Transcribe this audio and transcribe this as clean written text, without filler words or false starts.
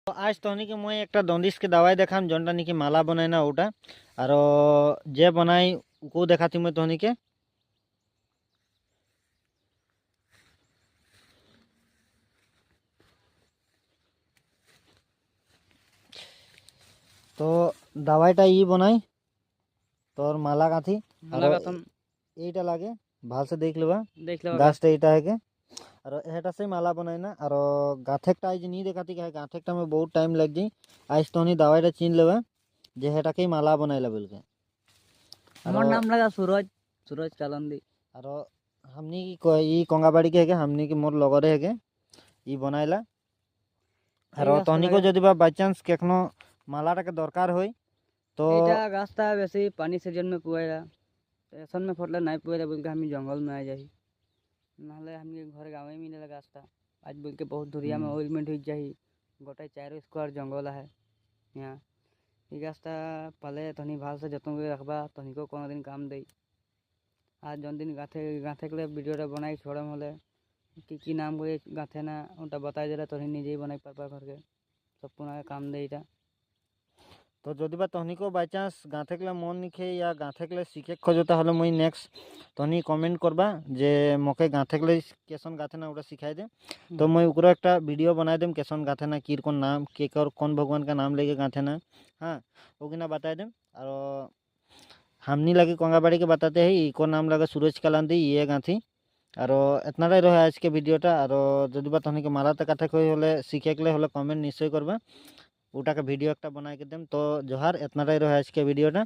তো আজ তহনিকে মই একটা দন্দিসকে দাওয়াই দেখাম জনটা নাকি মালা বনায় না ওটা আর যে বনাই ওকেও দেখাতি মই তহনিকে। তো দাওয়াইটা ই বনাই তোর মালা গাঁথি আর মালা গাঁথন এইটা লাগে ভালসে দেখ লেবা দেখলে গাছটা এইটা হেকে আর এটা से माला बनाई ना और गाथेकटा आज नहीं देखाती है गाथेकटा में बहुत टाइम लग जाई आज तो नहीं दवाईटा चिन लेबा जे हेटाके माला बनाइला बोलके আমার নাম লাগা सूरज सूरज कालंदी और हमनी की ई कंगाबाड़ी के हेके हमनी की मोर लगरे हेके ई बनाइला और तहनिको যদি বা বাই চান্স কেখনো মালাটাকে দরকার হয় তো এটা গাছটা বেশি পানি সিজন में पुएला ऐसन में फटले नहीं पुएला बोल के हम जंगल में आ जाही नाले हम घर गाँव में मिलेला गाछटा आज बोल के बहुत दूरिया में ओइलमेंट हो जाही गोटाई 4 स्क्वायर जंगल है यहाँ ई गाछटा पाले तनी भाल से जतन করে রাখবা তনিকো কোনদিন কাম দেই আর জন दिन গাথে গাথে গলে ভিডিওটা বানাই ছড়াম হলে কি নাম করে গাথে না ওটা বাতাই দিলে তনি নিজেই বানাই পারবা ঘরকে সম্পূর্ণ কাম দেই এটা। তো যদি বা তহনিকো বাই চান্স গাঁথেকলে মন নিখে या গাঁথেকলে শিখে খোঁজো তাহলে মুই নেক্সট তহনি কমেন্ট করবা যে মকে গাঁথেকলে কেসন গাঁথে না ওটা सिखाई दे तो मैं उकरो একটা ভিডিও বানাই দেম কেসন গাঁথে না কির কোন नाम के कर कौन भगवान का नाम लेके गाँथे ना हाँ वो किना बताई देम और हमनी लगे कंगाबाड़ी के बताते हैं इको नाम लगा सूरज कालांदी ये गाँथी और इतनाटाई रहे आज के ভিডিওটা और যদি বা তহনিকে মালাতে কাঠে কই হলে শিখে গেলে হলে কমেন্ট নিশ্চয় করবা ওটাকে ভিডিও একটা বানাই के देम तो जोहार इतनाटाई रहे आज के ভিডিওটা।